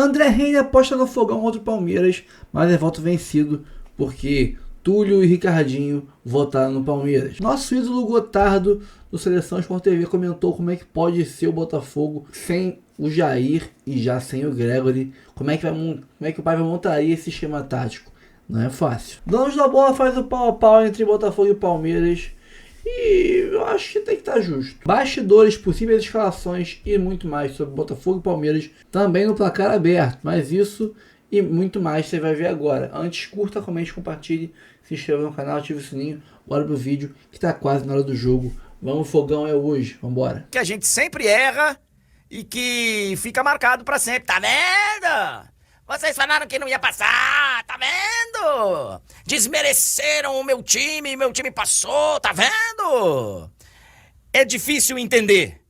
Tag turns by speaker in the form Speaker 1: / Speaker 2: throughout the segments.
Speaker 1: André Henrique aposta no Fogão contra o Palmeiras, mas é voto vencido porque Túlio e Ricardinho votaram no Palmeiras. Nosso ídolo Gotardo do Seleção Sport TV comentou como é que pode ser o Botafogo sem o Jair e já sem o Gregory. Como é que o pai vai montar esse esquema tático? Não é fácil. Donos da bola faz o pau a pau entre Botafogo e Palmeiras. E eu acho que tem que estar justo. Bastidores, possíveis escalações e muito mais sobre Botafogo e Palmeiras também no placar aberto. Mas isso e muito mais você vai ver agora. Antes, curta, comente, compartilhe, se inscreva no canal, ative o sininho. Bora pro vídeo que tá quase na hora do jogo. Vamos, Fogão é hoje. Vambora.
Speaker 2: Que a gente sempre erra e que fica marcado pra sempre. Tá vendo? Vocês falaram que não ia passar, tá vendo? Desmereceram o meu time passou, tá vendo? É difícil entender,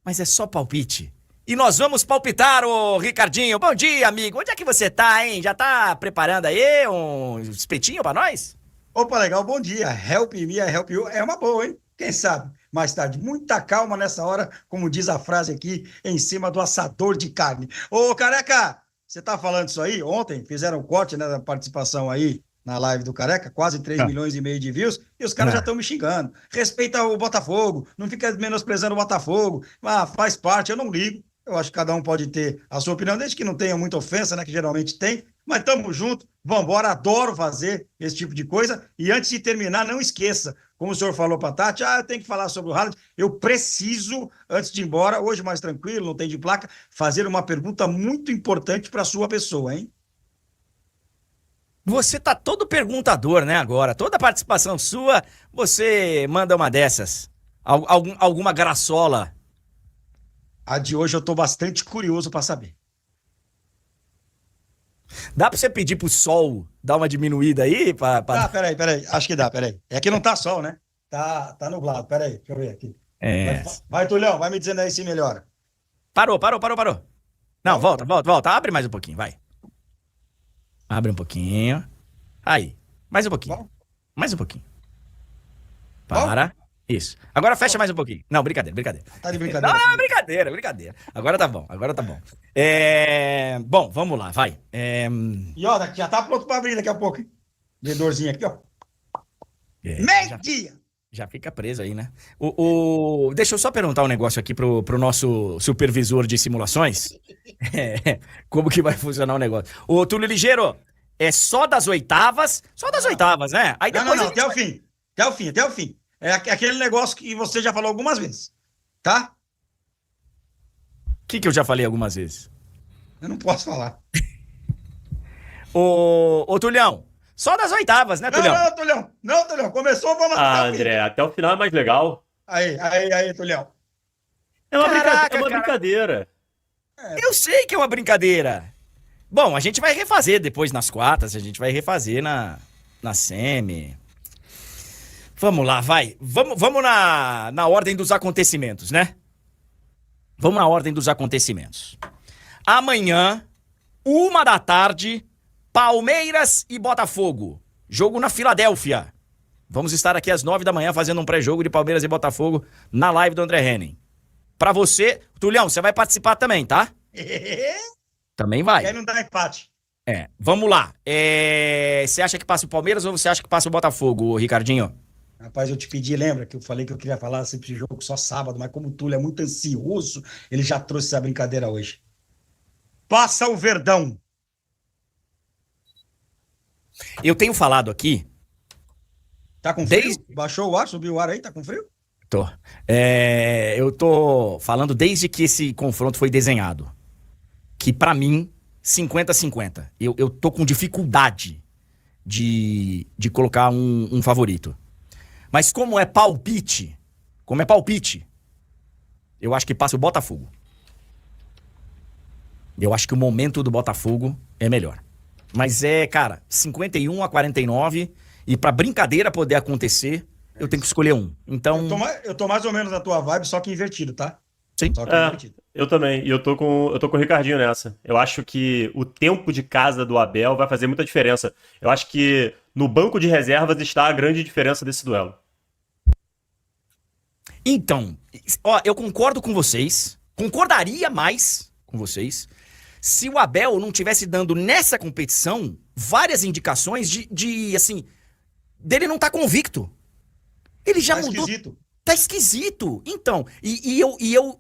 Speaker 2: mas é só palpite. E nós vamos palpitar, ô Ricardinho. Bom dia, amigo. Onde é que você tá, hein? Já tá preparando aí um espetinho pra nós?
Speaker 3: Opa, legal, bom dia. Help me, help you. É uma boa, hein? Quem sabe? Mais tarde, muita calma nessa hora, como diz a frase aqui, em cima do assador de carne. Ô, Careca, você tá falando isso aí? Ontem fizeram um corte, né, da participação aí na live do Careca, quase 3 milhões e meio de views, e os caras já estão me xingando. Respeita o Botafogo, não fica menosprezando o Botafogo. Ah, faz parte, eu não ligo. Eu acho que cada um pode ter a sua opinião, desde que não tenha muita ofensa, né, que geralmente tem. Mas tamo junto, vambora, adoro fazer esse tipo de coisa. E antes de terminar, não esqueça, como o senhor falou para a Tati, eu tenho que falar sobre o Haaland. Eu preciso, antes de ir embora, hoje mais tranquilo, não tem de placa, fazer uma pergunta muito importante para a sua pessoa, hein?
Speaker 2: Você tá todo perguntador, né, agora. Toda participação sua, você manda uma dessas. Alguma graçola.
Speaker 3: A de hoje eu tô bastante curioso para saber.
Speaker 2: Dá pra você pedir pro sol dar uma diminuída aí?
Speaker 3: Ah, peraí. Acho que dá, peraí. É que não tá sol, né? Tá nublado, peraí. Deixa eu ver aqui.
Speaker 2: É.
Speaker 3: Vai, Tulhão, vai me dizendo aí se melhora.
Speaker 2: Parou. Não, volta. Abre mais um pouquinho, vai. Abre um pouquinho. Aí. Mais um pouquinho.
Speaker 3: Bom?
Speaker 2: Mais um pouquinho. Para. Isso. Agora fecha mais um pouquinho. Não, brincadeira.
Speaker 3: Tá de brincadeira.
Speaker 2: Não, brincadeira. Agora tá bom. Bom, vamos lá, vai.
Speaker 3: E ó, já tá pronto pra abrir daqui a pouco, hein? Vendedorzinho aqui, ó. Meio-dia!
Speaker 2: Já fica preso aí, né? Deixa eu só perguntar um negócio aqui pro nosso supervisor de simulações. Como que vai funcionar o negócio? Ô, Túlio Ligeiro, é só das oitavas? Só das oitavas, né? Aí depois
Speaker 3: Não, até o fim. É aquele negócio que você já falou algumas vezes, tá?
Speaker 2: O que eu já falei algumas vezes?
Speaker 3: Eu não posso falar.
Speaker 2: Ô, Tulhão, só das oitavas, né, Tulhão?
Speaker 3: Não, Tulhão. Começou, vamos até o fim.
Speaker 4: André, até o final é mais legal.
Speaker 3: Aí, Tulhão.
Speaker 4: É uma brincadeira.
Speaker 2: Eu sei que é uma brincadeira. Bom, a gente vai refazer depois nas quartas, a gente vai refazer na semi. Vamos lá, vai. Vamos na ordem dos acontecimentos, né? Vamos na ordem dos acontecimentos. Amanhã, 1h, Palmeiras e Botafogo. Jogo na Filadélfia. Vamos estar aqui às 9 da manhã fazendo um pré-jogo de Palmeiras e Botafogo na live do André Henning. Pra você, Tulhão, você vai participar também, tá? Também vai.
Speaker 3: E aí não dá empate.
Speaker 2: Vamos lá. Você acha que passa o Palmeiras ou você acha que passa o Botafogo, Ricardinho?
Speaker 3: Rapaz, eu te pedi, lembra que eu falei que eu queria falar sempre de jogo só sábado, mas como o Túlio é muito ansioso, ele já trouxe essa brincadeira hoje. Passa o Verdão.
Speaker 2: Eu tenho falado aqui...
Speaker 3: Tá com frio? Baixou o ar, subiu o ar aí, tá com frio?
Speaker 2: Tô. Eu tô falando desde que esse confronto foi desenhado. Que pra mim, 50-50. Eu tô com dificuldade de colocar um favorito. Mas como é palpite, eu acho que passa o Botafogo. Eu acho que o momento do Botafogo é melhor. Mas cara, 51-49, e pra brincadeira poder acontecer, eu tenho que escolher um. Então...
Speaker 3: Eu tô mais ou menos na tua vibe, só que invertido, tá?
Speaker 2: Sim.
Speaker 3: Só que invertido.
Speaker 4: Eu também. E eu tô com o Ricardinho nessa. Eu acho que o tempo de casa do Abel vai fazer muita diferença. Eu acho que no banco de reservas está a grande diferença desse duelo.
Speaker 2: Então, ó, eu concordo com vocês. Concordaria mais com vocês se o Abel não tivesse dando nessa competição várias indicações assim, dele não tá convicto. Ele já mudou.
Speaker 3: Esquisito.
Speaker 2: Tá esquisito. Então,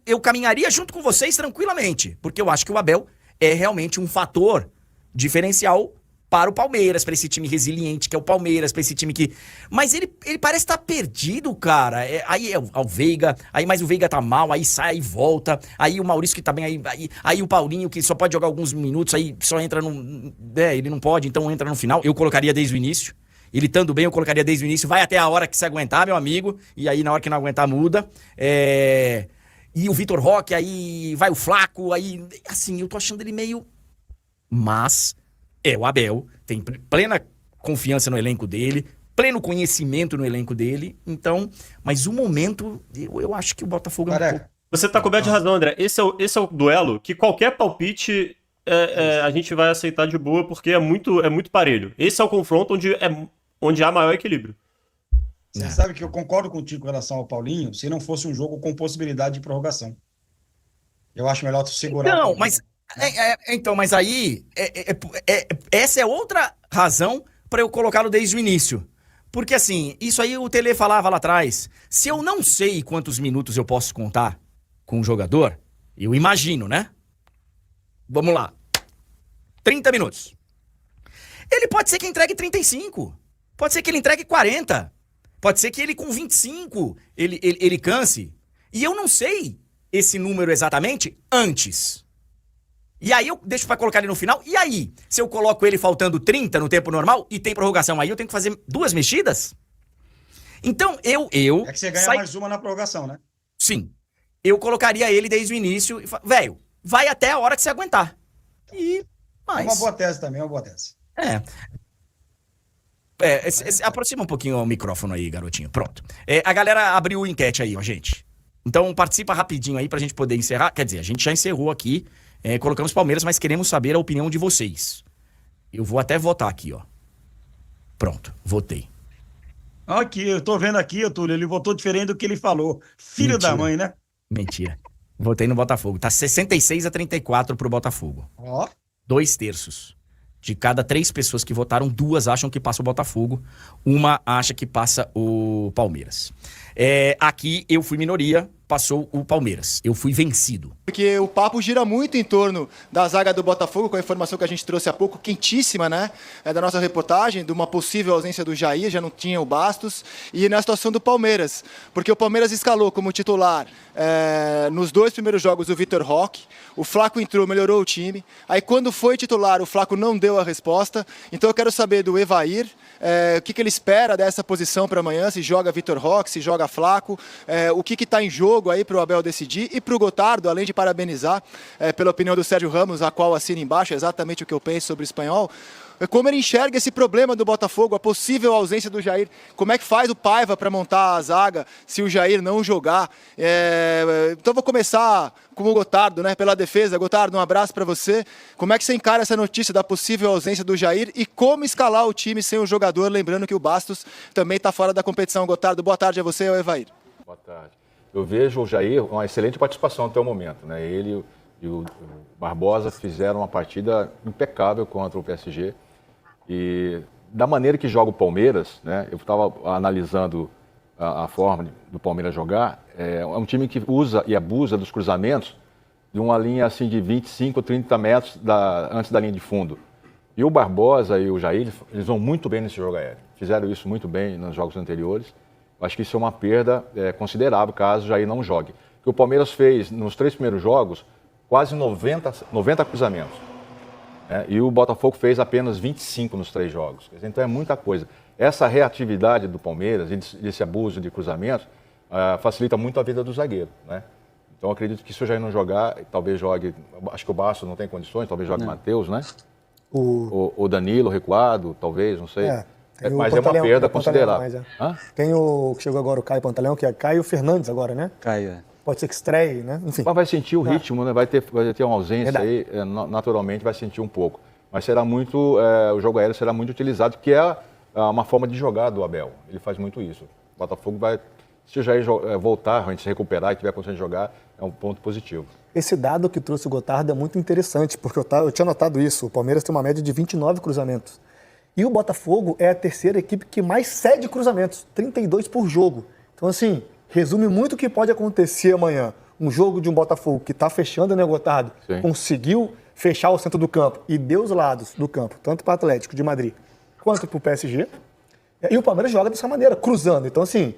Speaker 2: eu caminharia junto com vocês tranquilamente, porque eu acho que o Abel é realmente um fator diferencial para o Palmeiras, para esse time resiliente que é o Palmeiras, para esse time que... Mas ele parece estar perdido, cara. Aí é o Veiga, mas o Veiga tá mal, aí sai e volta. Aí o Maurício que tá bem, aí o Paulinho que só pode jogar alguns minutos, aí só entra no... ele não pode, então entra no final. Eu colocaria desde o início. Ele estando bem, eu colocaria desde o início. Vai até a hora que se aguentar, meu amigo. E aí, na hora que não aguentar, muda. E o Vitor Roque, aí vai o Flaco. Aí, assim, eu tô achando ele meio... Mas é o Abel. Tem plena confiança no elenco dele. Pleno conhecimento no elenco dele. Então, mas o momento, eu acho que o Botafogo é um pouco...
Speaker 4: Você tá coberto de razão, André. Esse é o duelo que qualquer palpite... a gente vai aceitar de boa porque é muito parelho. Esse é o confronto onde há maior equilíbrio.
Speaker 3: Você sabe que eu concordo contigo com relação ao Paulinho, se não fosse um jogo com possibilidade de prorrogação. Eu acho melhor tu segurar.
Speaker 2: Não, mas então, mas aí essa é outra razão para eu colocá-lo desde o início. Porque assim, isso aí o Tele falava lá atrás. Se eu não sei quantos minutos eu posso contar com o jogador, eu imagino, né? Vamos lá. 30 minutos. Ele pode ser que entregue 35. Pode ser que ele entregue 40. Pode ser que ele com 25 ele canse. E eu não sei esse número exatamente antes. E aí eu deixo pra colocar ele no final. E aí, se eu coloco ele faltando 30 no tempo normal e tem prorrogação, aí eu tenho que fazer 2 mexidas? Então eu
Speaker 3: É que você ganha mais uma na prorrogação, né?
Speaker 2: Sim. Eu colocaria ele desde o início e velho, vai até a hora que você aguentar. E mais.
Speaker 3: É uma boa tese também, é uma boa tese.
Speaker 2: Aproxima um pouquinho o microfone aí, garotinho. Pronto. A galera abriu enquete aí, ó, gente. Então participa rapidinho aí pra gente poder encerrar. Quer dizer, a gente já encerrou aqui, colocamos Palmeiras, mas queremos saber a opinião de vocês. Eu vou até votar aqui, ó. Pronto, votei.
Speaker 3: Aqui, eu tô vendo aqui, Túlio, ele votou diferente do que ele falou. Filho
Speaker 2: Mentira.
Speaker 3: da mãe, né?
Speaker 2: Mentira. Votei no Botafogo. Tá 66-34 pro Botafogo.
Speaker 3: Ó.
Speaker 2: 2/3. De cada 3 pessoas que votaram, 2 acham que passa o Botafogo, 1 acha que passa o Palmeiras. Aqui eu fui minoria, passou o Palmeiras. Eu fui vencido.
Speaker 5: Porque o papo gira muito em torno da zaga do Botafogo, com a informação que a gente trouxe há pouco, quentíssima, né? Da nossa reportagem, de uma possível ausência do Jair, já não tinha o Bastos, e na situação do Palmeiras. Porque o Palmeiras escalou como titular nos 2 primeiros jogos o Vitor Roque, o Flaco entrou, melhorou o time, aí quando foi titular o Flaco não deu a resposta, então eu quero saber do Evair, o que ele espera dessa posição para amanhã, se joga Vitor Roque, se joga Flaco, o que está em jogo aí para o Abel decidir, e para o Gotardo, além de parabenizar pela opinião do Sérgio Ramos, a qual assina embaixo, é exatamente o que eu penso sobre o Espanhol, como ele enxerga esse problema do Botafogo, a possível ausência do Jair, como é que faz o Paiva para montar a zaga se o Jair não jogar. Então vou começar com o Gotardo, né, pela defesa. Gotardo, um abraço para você. Como é que você encara essa notícia da possível ausência do Jair e como escalar o time sem o jogador, lembrando que o Bastos também está fora da competição. Gotardo, boa tarde a você e ao Evair.
Speaker 6: Boa tarde. Eu vejo o Jair uma excelente participação até o momento, né? Ele e o Barbosa fizeram uma partida impecável contra o PSG. E da maneira que joga o Palmeiras, né, eu estava analisando a forma do Palmeiras jogar, é um time que usa e abusa dos cruzamentos de uma linha assim de 25, 30 metros antes da linha de fundo. E o Barbosa e o Jair, eles vão muito bem nesse jogo aéreo. Fizeram isso muito bem nos jogos anteriores. Eu acho que isso é uma perda considerável caso o Jair não jogue. Porque o Palmeiras fez, nos 3 primeiros jogos, quase 90 cruzamentos. E o Botafogo fez apenas 25 nos 3 jogos. Então é muita coisa. Essa reatividade do Palmeiras, esse abuso de cruzamentos, facilita muito a vida do zagueiro, né? Então eu acredito que se o Jair não jogar, talvez jogue, acho que o Bastos não tem condições, talvez jogue o Matheus, né? O Danilo recuado, talvez, não sei. Mas é uma perda considerável.
Speaker 7: Tem o que chegou agora, o Caio Pantaleão, que é Caio Fernandes agora, né?
Speaker 8: Caio,
Speaker 7: Pode ser que estreie, né? Enfim.
Speaker 6: Mas vai sentir o ritmo, né? Vai ter uma ausência aí, naturalmente vai sentir um pouco. Mas será muito, o jogo aéreo será muito utilizado, que é uma forma de jogar do Abel. Ele faz muito isso. O Botafogo vai Se o Jair voltar, a gente se recuperar e tiver condição de jogar, é um ponto positivo.
Speaker 7: Esse dado que trouxe o Gotardo é muito interessante, porque eu tinha notado isso. O Palmeiras tem uma média de 29 cruzamentos. E o Botafogo é a terceira equipe que mais cede cruzamentos, 32 por jogo. Então, assim, resume muito o que pode acontecer amanhã. Um jogo de um Botafogo que está fechando, né, Gotardo?
Speaker 6: Sim.
Speaker 7: Conseguiu fechar o centro do campo e deu os lados do campo, tanto para o Atlético de Madrid quanto para o PSG. E o Palmeiras joga dessa maneira, cruzando. Então, assim,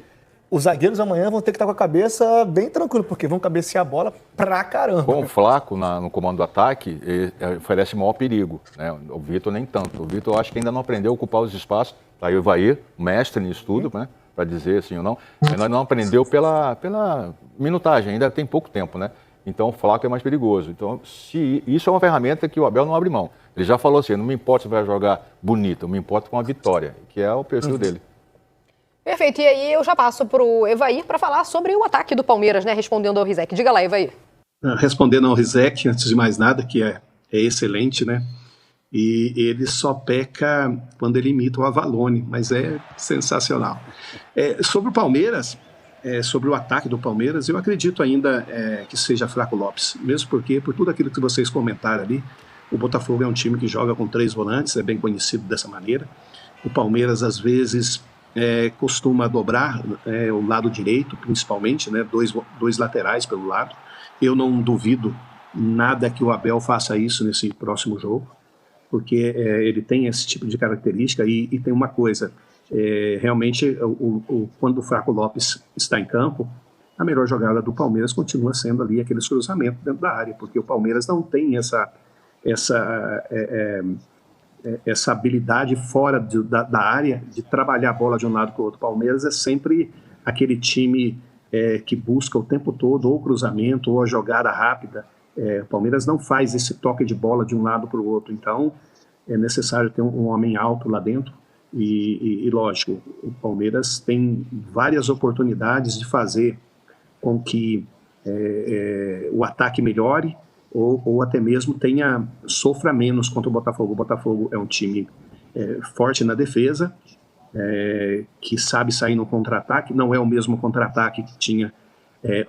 Speaker 7: os zagueiros amanhã vão ter que estar com a cabeça bem tranquila, porque vão cabecear a bola pra caramba.
Speaker 6: Com o Flaco no comando do ataque, ele oferece maior perigo, né? O Vitor nem tanto. O Vitor, eu acho que ainda não aprendeu a ocupar os espaços. Tá aí o Ivair, mestre nisso tudo, né? Para dizer assim ou não. Mas não aprendeu pela minutagem, ainda tem pouco tempo, né? Então o Flaco é mais perigoso. Então, isso é uma ferramenta que o Abel não abre mão. Ele já falou assim, não me importa se vai jogar bonito, me importa com a vitória, que é o perfil dele.
Speaker 8: Perfeito, e aí eu já passo para o Evair para falar sobre o ataque do Palmeiras, né, respondendo ao Rizek. Diga lá, Evair.
Speaker 9: Respondendo ao Rizek, antes de mais nada, que é excelente, né? E ele só peca quando ele imita o Avalone, mas é sensacional. Sobre o Palmeiras, sobre o ataque do Palmeiras, eu acredito ainda que seja Flaco Lopes, mesmo porque, por tudo aquilo que vocês comentaram ali, o Botafogo é um time que joga com 3 volantes, é bem conhecido dessa maneira. O Palmeiras, às vezes, costuma dobrar o lado direito, principalmente, né, dois laterais pelo lado. Eu não duvido nada que o Abel faça isso nesse próximo jogo, porque ele tem esse tipo de característica e tem uma coisa, realmente, quando o Flaco Lopes está em campo, a melhor jogada do Palmeiras continua sendo ali aqueles cruzamentos dentro da área, porque o Palmeiras não tem essa habilidade fora da área de trabalhar a bola de um lado para o outro. O Palmeiras é sempre aquele time que busca o tempo todo ou o cruzamento ou a jogada rápida. O Palmeiras não faz esse toque de bola de um lado para o outro, então é necessário ter um homem alto lá dentro e lógico, o Palmeiras tem várias oportunidades de fazer com que o ataque melhore ou até mesmo sofra menos contra o Botafogo. O Botafogo é um time forte na defesa, que sabe sair no contra-ataque, não é o mesmo contra-ataque que tinha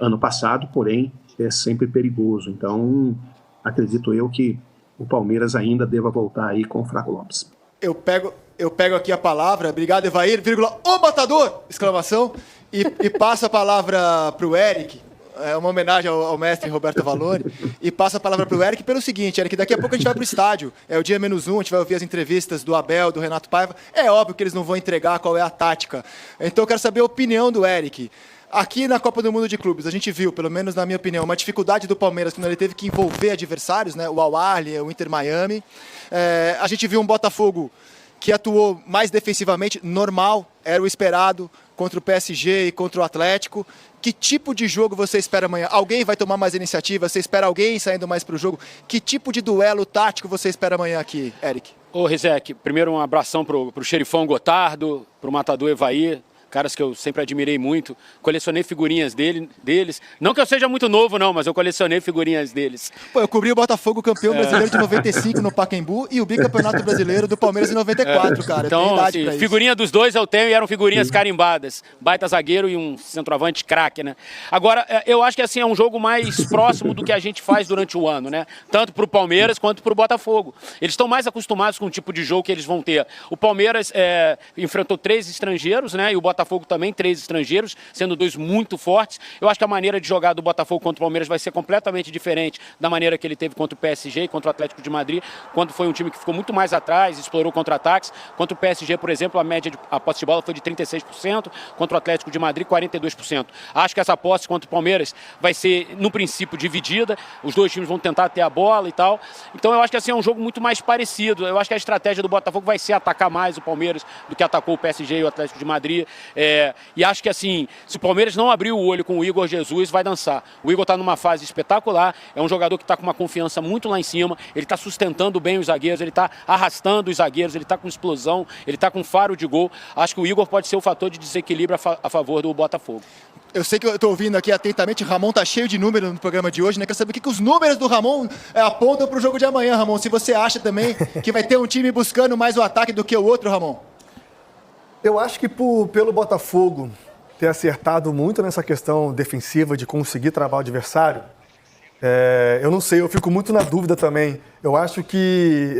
Speaker 9: ano passado, porém é sempre perigoso. Então, acredito eu que o Palmeiras ainda deva voltar aí com o Flaco Lopes.
Speaker 5: Eu pego aqui a palavra, obrigado Evair, ô matador! Exclamação, e passo a palavra para o Eric. É uma homenagem ao mestre Roberto Valori. E passa a palavra para o Eric pelo seguinte, Eric, daqui a pouco a gente vai para o estádio. É o dia -1, a gente vai ouvir as entrevistas do Abel, do Renato Paiva. É óbvio que eles não vão entregar qual é a tática. Então eu quero saber a opinião do Eric. Aqui na Copa do Mundo de Clubes, a gente viu, pelo menos na minha opinião, uma dificuldade do Palmeiras quando ele teve que envolver adversários, né? O Al-Ahly, o Inter Miami. A gente viu um Botafogo que atuou mais defensivamente, normal, era o esperado, contra o PSG e contra o Atlético. Que tipo de jogo você espera amanhã? Alguém vai tomar mais iniciativa? Você espera alguém saindo mais para o jogo? Que tipo de duelo tático você espera amanhã aqui, Eric?
Speaker 10: Ô, Rizek, primeiro um abração pro xerifão Gotardo, pro matador Evair, caras que eu sempre admirei muito. Colecionei figurinhas deles. Não que eu seja muito novo, não, mas eu colecionei figurinhas deles.
Speaker 5: Pô, eu cobri o Botafogo campeão brasileiro de 95 no Pacaembu e o bicampeonato brasileiro do Palmeiras em 94, cara.
Speaker 10: Então, assim, figurinha dos dois eu tenho e eram figurinhas carimbadas. Baita zagueiro e um centroavante craque, né? Agora, eu acho que assim é um jogo mais próximo do que a gente faz durante o ano, né? Tanto pro Palmeiras quanto pro Botafogo. Eles estão mais acostumados com o tipo de jogo que eles vão ter. O Palmeiras enfrentou 3 estrangeiros, né? E o Botafogo também, 3 estrangeiros, sendo 2 muito fortes. Eu acho que a maneira de jogar do Botafogo contra o Palmeiras vai ser completamente diferente da maneira que ele teve contra o PSG e contra o Atlético de Madrid, quando foi um time que ficou muito mais atrás, explorou contra-ataques. Contra o PSG, por exemplo, a posse de bola foi de 36%, contra o Atlético de Madrid, 42%. Acho que essa posse contra o Palmeiras vai ser, no princípio, dividida. Os 2 times vão tentar ter a bola e tal. Então eu acho que assim, é um jogo muito mais parecido. Eu acho que a estratégia do Botafogo vai ser atacar mais o Palmeiras do que atacou o PSG e o Atlético de Madrid. E acho que assim, se o Palmeiras não abrir o olho com o Igor Jesus, vai dançar. O Igor está numa fase espetacular, é um jogador que está com uma confiança muito lá em cima, ele está sustentando bem os zagueiros, ele está arrastando os zagueiros, ele está com explosão, ele está com faro de gol. Acho que o Igor pode ser o fator de desequilíbrio a favor do Botafogo.
Speaker 5: Eu sei que eu estou ouvindo aqui atentamente, o Ramon tá cheio de números no programa de hoje, né? Quero saber o que os números do Ramon apontam para o jogo de amanhã, Ramon. Se você acha também que vai ter um time buscando mais o ataque do que o outro, Ramon.
Speaker 7: Eu acho que pelo Botafogo ter acertado muito nessa questão defensiva de conseguir travar o adversário. Eu não sei, eu fico muito na dúvida também. Eu acho que,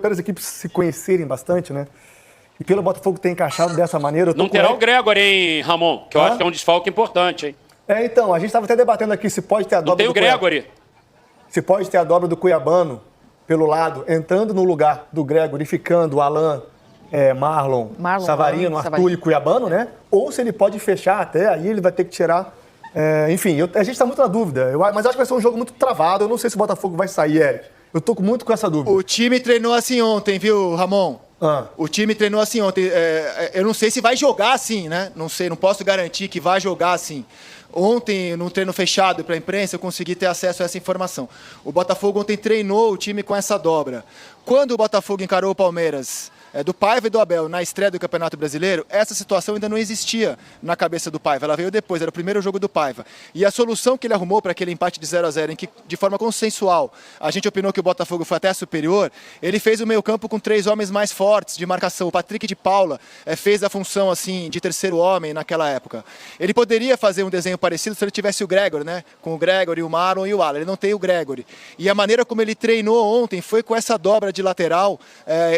Speaker 7: pelas equipes se conhecerem bastante, né? E pelo Botafogo ter encaixado dessa maneira...
Speaker 10: Não terá o Gregory, hein, Ramon? Que eu acho que é um desfalque importante, hein?
Speaker 7: Então, a gente estava até debatendo aqui se pode ter a dobra
Speaker 10: Não tem o Gregory.
Speaker 7: Se pode ter a dobra do Cuiabano pelo lado, entrando no lugar do Gregory, ficando o Alan, Marlon, Savarino, Arthur e Cuiabano, né? Ou se ele pode fechar até, aí ele vai ter que tirar... enfim, a gente está muito na dúvida. Mas eu acho que vai ser um jogo muito travado. Eu não sei se o Botafogo vai sair, Eric. Eu tô muito com essa dúvida.
Speaker 5: O time treinou assim ontem, viu, Ramon? O time treinou assim ontem. Eu não sei se vai jogar assim, né? Não sei, não posso garantir que vai jogar assim. Ontem, num treino fechado para a imprensa, eu consegui ter acesso a essa informação. O Botafogo ontem treinou o time com essa dobra. Quando o Botafogo encarou o Palmeiras, do Paiva e do Abel, na estreia do Campeonato Brasileiro, essa situação ainda não existia na cabeça do Paiva. Ela veio depois, era o primeiro jogo do Paiva. E a solução que ele arrumou para aquele empate de 0-0, em que, de forma consensual, a gente opinou que o Botafogo foi até superior, ele fez o meio-campo com 3 homens mais fortes de marcação. O Patrick de Paula fez a função assim de terceiro homem naquela época. Ele poderia fazer um desenho parecido se ele tivesse o Gregory, né? Com o Gregory, o Marlon e o Alan. Ele não tem o Gregory. E a maneira como ele treinou ontem foi com essa dobra de lateral,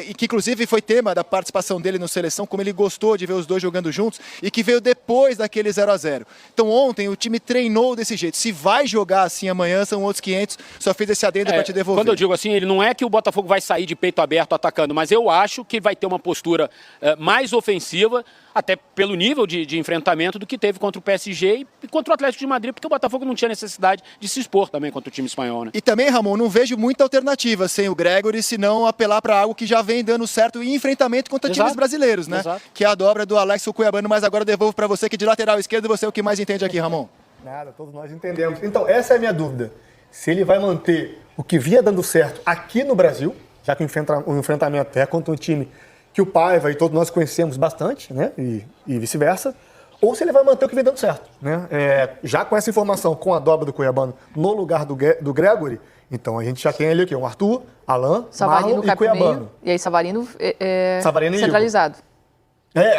Speaker 5: e que inclusive foi tema da participação dele no Seleção, como ele gostou de ver os dois jogando juntos e que veio depois daquele 0-0. Então ontem o time treinou desse jeito. Se vai jogar assim amanhã, são outros 500. Só fiz esse adendo para te devolver.
Speaker 10: Quando eu digo assim, ele não é que o Botafogo vai sair de peito aberto atacando, mas eu acho que vai ter uma postura mais ofensiva, até pelo nível de enfrentamento do que teve contra o PSG e contra o Atlético de Madrid, porque o Botafogo não tinha necessidade de se expor também contra o time espanhol, né?
Speaker 5: E também, Ramon, não vejo muita alternativa sem o Gregory, se não apelar para algo que já vem dando certo em enfrentamento contra times brasileiros, né? Exato. Que é a dobra do Alex Cuiabano, mas agora eu devolvo para você que de lateral esquerdo você é o que mais entende aqui, Ramon.
Speaker 7: Nada, todos nós entendemos. Então, essa é a minha dúvida. Se ele vai manter o que vinha dando certo aqui no Brasil, já que o enfrentamento é contra um time que o Paiva e todos nós conhecemos bastante, né? E vice-versa, ou se ele vai manter o que vem dando certo, né? Já com essa informação, com a dobra do Cuiabano no lugar do Gregory, então a gente já tem ali o quê? Um Arthur, Alan, Marlon e Cuiabano.
Speaker 8: E aí Savarino,
Speaker 7: Savarino
Speaker 8: centralizado.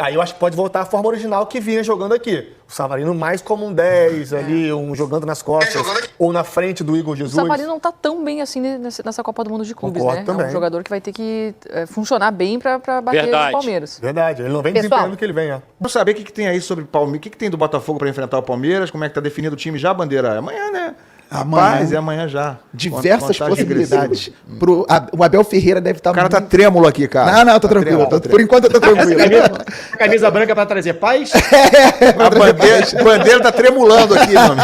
Speaker 7: Aí eu acho que pode voltar à forma original que vinha jogando aqui. O Savarino mais como um 10 ali, jogando nas costas, ou na frente do Igor Jesus.
Speaker 8: O Savarino não está tão bem assim nessa Copa do Mundo de Clubes,
Speaker 7: Concordo
Speaker 8: né?
Speaker 7: Também.
Speaker 8: É um jogador que vai ter que funcionar bem para bater no Palmeiras.
Speaker 7: Verdade, ele não vem desempenhando o que ele vem.
Speaker 11: Vamos saber o que tem aí sobre o Palmeiras, o que tem do Botafogo para enfrentar o Palmeiras, como é que está definido o time já, Bandeira? Amanhã, né? Rapaz, é amanhã já.
Speaker 12: Diversas possibilidades. O Abel Ferreira deve estar...
Speaker 11: O cara tá trêmulo aqui, cara.
Speaker 12: Não, tô tranquilo. Por enquanto eu tô tranquilo.
Speaker 11: Camisa branca pra trazer paz? A bandeira tá tremulando aqui, mano.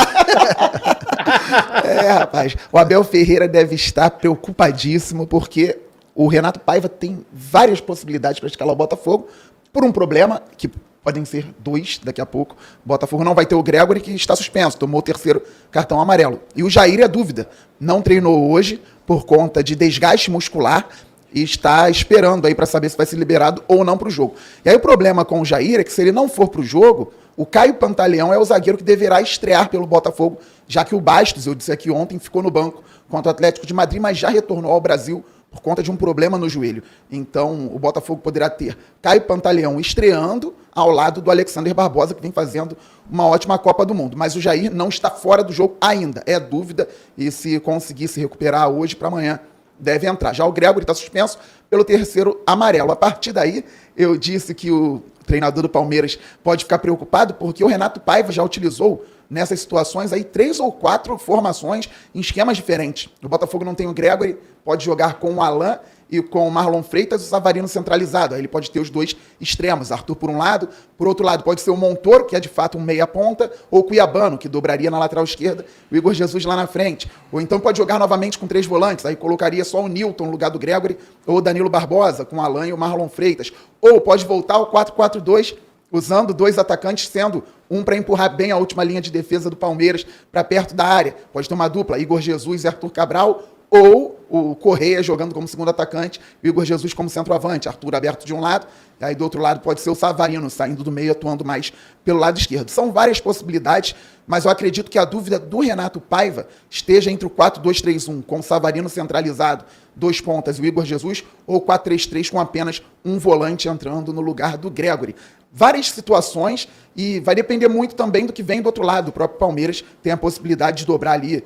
Speaker 12: Rapaz. O Abel Ferreira deve estar preocupadíssimo porque o Renato Paiva tem várias possibilidades para escalar o Botafogo por um problema que... podem ser 2 daqui a pouco. O Botafogo não vai ter o Gregory, que está suspenso, tomou o 3º cartão amarelo. E o Jair é dúvida. Não treinou hoje por conta de desgaste muscular e está esperando aí para saber se vai ser liberado ou não para o jogo. E aí o problema com o Jair é que se ele não for para o jogo, o Caio Pantaleão é o zagueiro que deverá estrear pelo Botafogo, já que o Bastos, eu disse aqui ontem, ficou no banco contra o Atlético de Madrid, mas já retornou ao Brasil por conta de um problema no joelho. Então, o Botafogo poderá ter Caio Pantaleão estreando ao lado do Alexander Barbosa, que vem fazendo uma ótima Copa do Mundo. Mas o Jair não está fora do jogo ainda. É dúvida, e se conseguir se recuperar hoje para amanhã, deve entrar. Já o Gregory está suspenso pelo 3º amarelo. A partir daí, eu disse que o treinador do Palmeiras pode ficar preocupado, porque o Renato Paiva já utilizou nessas situações aí 3 ou 4 formações em esquemas diferentes. O Botafogo não tem o Gregory, pode jogar com o Alan e com o Marlon Freitas e o Savarino centralizado. Aí ele pode ter os 2 extremos, Arthur por um lado, por outro lado pode ser o Montoro, que é de fato um meia-ponta, ou o Cuiabano, que dobraria na lateral esquerda, o Igor Jesus lá na frente. Ou então pode jogar novamente com 3 volantes, aí colocaria só o Nilton no lugar do Gregory, ou o Danilo Barbosa, com o Alan e o Marlon Freitas. Ou pode voltar ao 4-4-2, usando 2 atacantes, sendo um para empurrar bem a última linha de defesa do Palmeiras para perto da área. Pode ter uma dupla, Igor Jesus e Arthur Cabral, ou o Correia jogando como segundo atacante, o Igor Jesus como centroavante, Arthur aberto de um lado, e aí do outro lado pode ser o Savarino saindo do meio, atuando mais pelo lado esquerdo. São várias possibilidades, mas eu acredito que a dúvida do Renato Paiva esteja entre o 4-2-3-1, com o Savarino centralizado 2 pontas e o Igor Jesus, ou 4-3-3 com apenas um volante entrando no lugar do Gregory. Várias situações e vai depender muito também do que vem do outro lado. O próprio Palmeiras tem a possibilidade de dobrar ali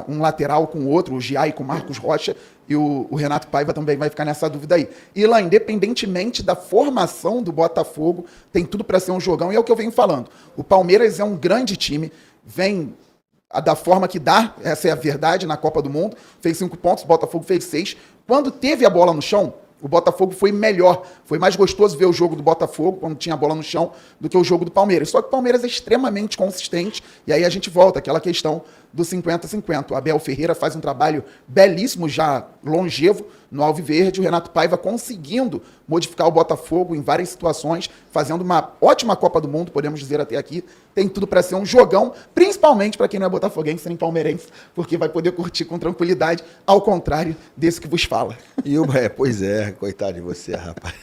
Speaker 12: um lateral com o outro, o Giai com o Marcos Rocha, e o Renato Paiva também vai ficar nessa dúvida aí. E lá, independentemente da formação do Botafogo, tem tudo para ser um jogão, e é o que eu venho falando. O Palmeiras é um grande time, vem da forma que dá, essa é a verdade, na Copa do Mundo, fez 5 pontos, o Botafogo fez 6. Quando teve a bola no chão, o Botafogo foi melhor, foi mais gostoso ver o jogo do Botafogo quando tinha a bola no chão do que o jogo do Palmeiras. Só que o Palmeiras é extremamente consistente e aí a gente volta àquela questão do 50-50. O Abel Ferreira faz um trabalho belíssimo, já longevo, no Alviverde, o Renato Paiva conseguindo modificar o Botafogo em várias situações, fazendo uma ótima Copa do Mundo, podemos dizer até aqui. Tem tudo para ser um jogão, principalmente para quem não é botafoguense nem palmeirense, porque vai poder curtir com tranquilidade, ao contrário desse que vos fala.
Speaker 11: E pois é, coitado de você, rapaz.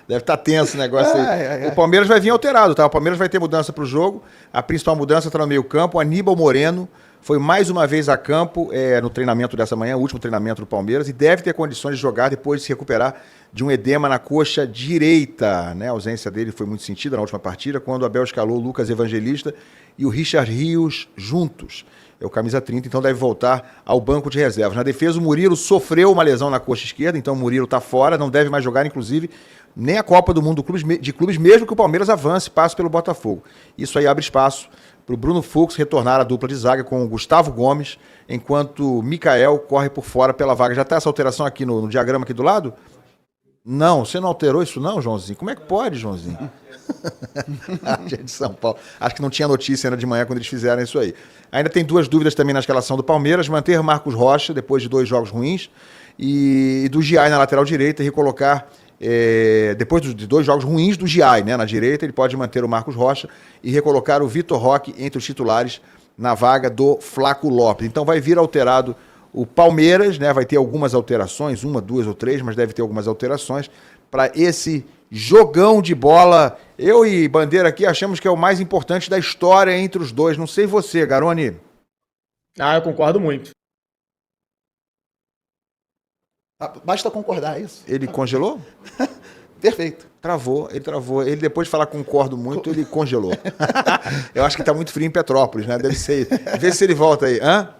Speaker 11: Deve estar tenso o negócio aí. O Palmeiras vai vir alterado, tá? O Palmeiras vai ter mudança para o jogo. A principal mudança está no meio-campo. Aníbal Moreno foi mais uma vez a campo no treinamento dessa manhã, o último treinamento do Palmeiras, e deve ter condições de jogar depois de se recuperar de um edema na coxa direita. Né? A ausência dele foi muito sentida na última partida, quando o Abel escalou o Lucas Evangelista e o Richard Rios juntos. É o camisa 30, então deve voltar ao banco de reservas. Na defesa, o Murilo sofreu uma lesão na coxa esquerda, então o Murilo está fora, não deve mais jogar, inclusive, nem a Copa do Mundo de clubes, mesmo que o Palmeiras avance, passe pelo Botafogo. Isso aí abre espaço para o Bruno Fux retornar à dupla de zaga com o Gustavo Gomes, enquanto o Mikael corre por fora pela vaga. Já está essa alteração aqui no diagrama aqui do lado? Não, você não alterou isso não, Joãozinho? Como é que pode, Joãozinho? Gente de São Paulo. Acho que não tinha notícia ainda de manhã quando eles fizeram isso aí. Ainda tem 2 dúvidas também na escalação do Palmeiras: manter Marcos Rocha depois de 2 jogos ruins e do Giai na lateral direita e recolocar, depois de 2 jogos ruins do Giai, né, na direita, ele pode manter o Marcos Rocha e recolocar o Vitor Roque entre os titulares na vaga do Flaco Lopes. Então vai vir alterado o Palmeiras, né, vai ter algumas alterações, 1, 2 ou 3, mas deve ter algumas alterações para esse jogão de bola. Eu e Bandeira aqui achamos que é o mais importante da história entre os dois. Não sei você, Garoni.
Speaker 13: Eu concordo muito.
Speaker 12: Basta concordar, é isso?
Speaker 11: Ele congelou?
Speaker 12: Perfeito.
Speaker 11: Ele travou. Ele, depois de falar concordo muito, ele congelou. Eu acho que está muito frio em Petrópolis, né? Deve ser. Vê se ele volta aí. A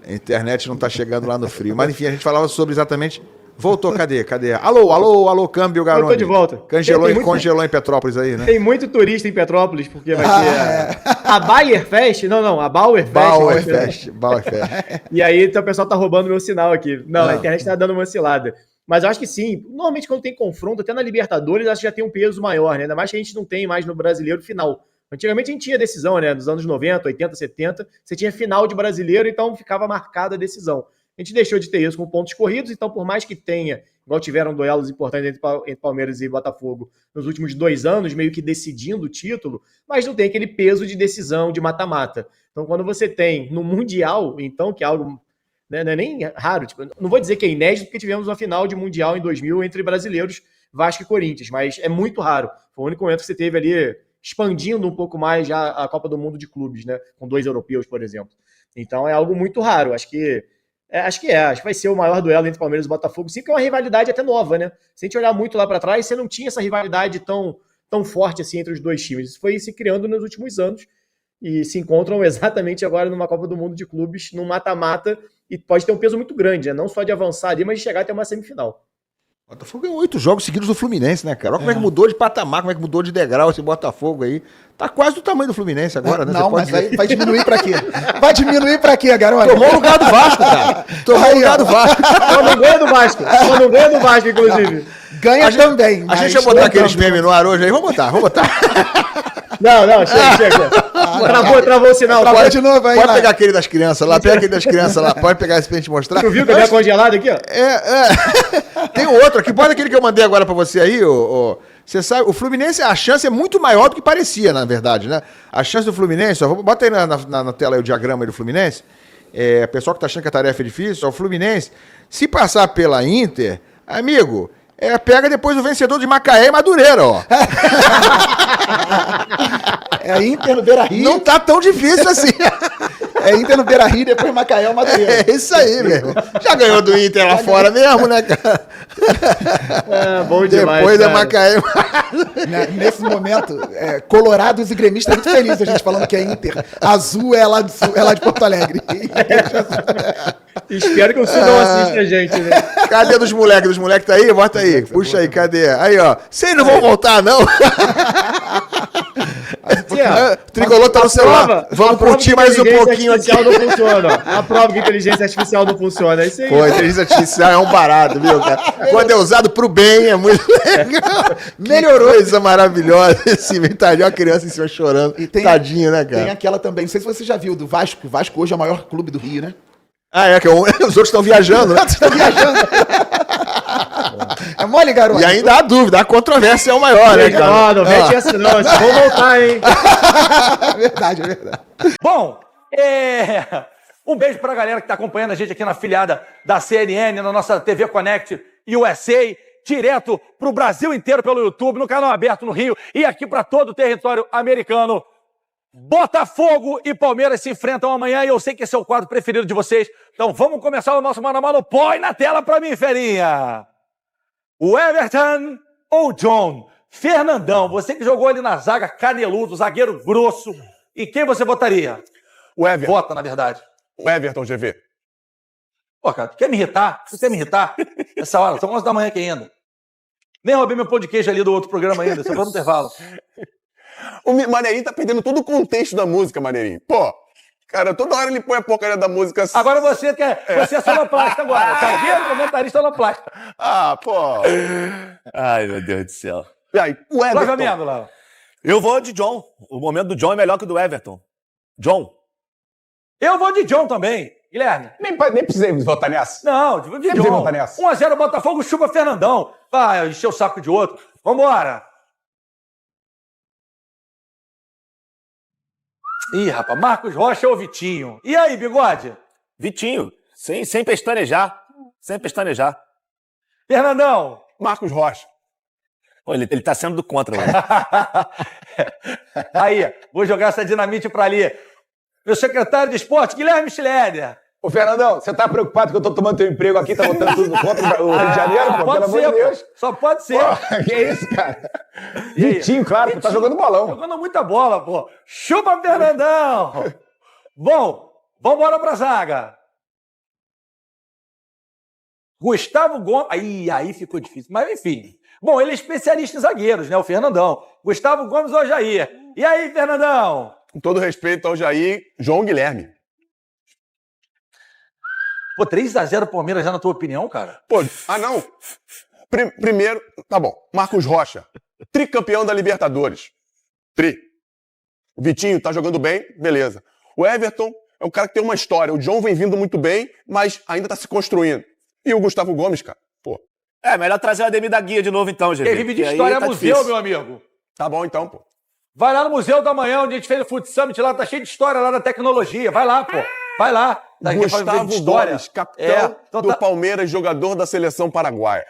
Speaker 11: internet não está chegando lá no frio. Mas enfim, a gente falava sobre exatamente... Voltou, cadê? Alô, câmbio, Garoni.
Speaker 13: Eu tô de volta.
Speaker 11: Congelou em Petrópolis aí, né?
Speaker 13: Tem muito turista em Petrópolis, porque vai ter a Bayer Fest. Não, a Bauer Fest.
Speaker 11: Bauer Fest.
Speaker 13: E aí, então, o pessoal tá roubando meu sinal aqui. Não, a internet tá dando uma oscilada. Mas eu acho que sim. Normalmente, quando tem confronto, até na Libertadores, acho que já tem um peso maior, né? Ainda mais que a gente não tem mais no brasileiro final. Antigamente a gente tinha decisão, né? Nos anos 90, 80, 70, você tinha final de brasileiro, então ficava marcada a decisão. A gente deixou de ter isso com pontos corridos, então por mais que tenha, igual tiveram duelos importantes entre Palmeiras e Botafogo nos últimos 2 anos, meio que decidindo o título, mas não tem aquele peso de decisão, de mata-mata. Então quando você tem no Mundial, então, que é algo, né, não é nem raro, tipo, não vou dizer que é inédito, porque tivemos uma final de Mundial em 2000 entre brasileiros, Vasco e Corinthians, mas é muito raro. Foi o único momento que você teve ali expandindo um pouco mais já a Copa do Mundo de clubes, né, com 2 europeus, por exemplo. Então é algo muito raro, acho que vai ser o maior duelo entre Palmeiras e Botafogo, sim, que é uma rivalidade até nova, né? Se a gente olhar muito lá para trás, você não tinha essa rivalidade tão forte assim entre os 2 times. Isso foi se criando nos últimos anos e se encontram exatamente agora numa Copa do Mundo de clubes, num mata-mata, e pode ter um peso muito grande, né? Não só de avançar ali, mas de chegar até uma semifinal.
Speaker 11: O Botafogo ganhou 8 jogos seguidos do Fluminense, né, cara? Olha como é que mudou de patamar, como é que mudou de degrau esse Botafogo aí. Tá quase do tamanho do Fluminense agora, né?
Speaker 12: Não, mas vai diminuir pra quê? Vai diminuir pra quê, garoto?
Speaker 11: Tomou o lugar do Vasco, cara. Tomou o lugar do Vasco.
Speaker 13: Só não ganha do Vasco, inclusive.
Speaker 12: Ganha também.
Speaker 11: A gente ia botar aqueles memes no ar hoje aí. Vamos botar.
Speaker 13: Não, chega. Travou o sinal.
Speaker 11: Pode de novo aí. Pode pegar aquele das crianças lá, pega aquele das crianças lá. Pode pegar esse pra gente mostrar.
Speaker 13: Tu viu que tá congelado aqui, ó?
Speaker 11: Tem outro aqui. Pode aquele que eu mandei agora pra você aí, Você sabe, o Fluminense, a chance é muito maior do que parecia, na verdade, né? A chance do Fluminense, bota aí na tela aí o diagrama aí do Fluminense. O pessoal que tá achando que a tarefa é difícil, o Fluminense, se passar pela Inter, amigo, pega depois o vencedor de Macaé e Madureira, ó.
Speaker 12: É a Inter no Beira-Rio.
Speaker 11: Não tá tão difícil assim.
Speaker 12: É Inter no Beira-Rio e depois Macaé ou Madureira.
Speaker 11: É isso aí, meu irmão. Já ganhou do Inter lá fora mesmo, né, cara?
Speaker 13: Bom demais,
Speaker 11: depois da
Speaker 13: cara.
Speaker 11: Macaé.
Speaker 12: Nesse momento, colorados e gremistas muito felizes, a gente falando que é Inter. Azul é lá de Porto Alegre.
Speaker 13: Espero que o Sul não assista a gente, né?
Speaker 11: Cadê dos moleques? Dos moleques tá aí? Bota aí. Puxa aí, cadê? Aí, ó. Vocês não vão voltar, não? O tricolor tá no celular. Vamos curtir mais um pouquinho aqui.
Speaker 13: Não funciona, ó. A prova que a inteligência artificial não funciona. É isso aí.
Speaker 11: Pô, a inteligência artificial é um barato, viu, cara? Quando é usado pro bem, é muito legal. Melhorou. Coisa maravilhosa. Esse inventário, a criança em cima chorando. Tadinho, né, cara?
Speaker 12: Tem aquela também, não sei se você já viu, do Vasco. O Vasco hoje é o maior clube do Rio, né?
Speaker 11: Ah, é, que os outros estão viajando, né?
Speaker 12: Estão viajando. É mole, garoto.
Speaker 11: E ainda há dúvida, a controvérsia é o maior, né, cara?
Speaker 13: Não mete essa não, vamos voltar, hein?
Speaker 12: É verdade, é verdade.
Speaker 14: Bom, um beijo pra galera que tá acompanhando a gente aqui na afiliada da CNN, na nossa TV Connect USA, direto pro Brasil inteiro pelo YouTube, no canal aberto no Rio e aqui pra todo o território americano. Botafogo e Palmeiras se enfrentam amanhã e eu sei que esse é o quadro preferido de vocês. Então vamos começar o nosso Mano a Mano. Põe na tela pra mim, ferinha. O Everton ou John? Fernandão, você que jogou ali na zaga, caneludo, zagueiro grosso. E quem você votaria?
Speaker 15: O Everton.
Speaker 14: Vota, na verdade.
Speaker 15: O Everton, GV.
Speaker 14: Pô, cara, tu quer me irritar? Você quer me irritar? Essa hora, são 11 da manhã aqui ainda. Nem roubei meu pão de queijo ali do outro programa ainda, só para no intervalo.
Speaker 15: O Maneirinho tá perdendo todo o contexto da música, Maneirinho. Pô, cara, toda hora ele põe a porcaria da música assim.
Speaker 14: Agora você é sonoplasta agora. Zagueiro, comentarista sonoplasta.
Speaker 15: Ah, pô.
Speaker 16: Ai, meu Deus do céu.
Speaker 15: E aí, o Everton.
Speaker 14: Lá.
Speaker 16: Eu vou de John. O momento do John é melhor que o do Everton. John.
Speaker 14: Eu vou de John também. Guilherme.
Speaker 15: Nem precisei votar nessa.
Speaker 14: Não, de John. 1-0 Botafogo, chupa Fernandão. Vai encher o saco de outro. Vambora. Ih, rapaz, Marcos Rocha ou Vitinho? E aí, Bigode?
Speaker 16: Vitinho, sem pestanejar. Sem pestanejar.
Speaker 14: Fernandão.
Speaker 15: Marcos Rocha.
Speaker 16: Pô, ele tá sendo do contra, mano.
Speaker 14: Aí, vou jogar essa dinamite pra ali. Meu secretário de esporte, Guilherme Schleder.
Speaker 17: Ô, Fernandão, você tá preocupado que eu tô tomando teu emprego aqui, tá botando tudo contra o Rio de Janeiro, pô?
Speaker 14: Pode
Speaker 17: Pelo
Speaker 14: ser,
Speaker 17: amor de Deus.
Speaker 14: pô. Só pode ser.
Speaker 17: Pô, que isso, cara? Vitinho, claro, tu tá jogando bolão.
Speaker 14: Jogando muita bola, pô. Chupa, Fernandão. Bom, vambora pra zaga. Gustavo Gomes... Aí ficou difícil, mas enfim. Bom, ele é especialista em zagueiros, né, o Fernandão. Gustavo Gomes ou Jair? E aí, Fernandão?
Speaker 15: Com todo respeito ao Jair, João Guilherme.
Speaker 14: Pô, 3-0 Palmeiras já na tua opinião, cara?
Speaker 15: Pô, não. Primeiro, tá bom. Marcos Rocha, tricampeão da Libertadores. O Vitinho tá jogando bem, beleza. O Everton é um cara que tem uma história. O John vem vindo muito bem, mas ainda tá se construindo. E o Gustavo Gomes, cara, pô.
Speaker 16: É, melhor trazer o Ademir da Guia de novo então, gente.
Speaker 14: Ele vive de história
Speaker 16: tá
Speaker 14: museu,
Speaker 16: difícil.
Speaker 14: meu amigo.
Speaker 15: Tá bom então, pô.
Speaker 14: Vai lá no Museu da Manhã, onde a gente fez o Food Summit lá, tá cheio de história lá da tecnologia. Vai lá, pô. Vai lá.
Speaker 15: Gustavo Gomes, capitão do Palmeiras, jogador da seleção paraguaia.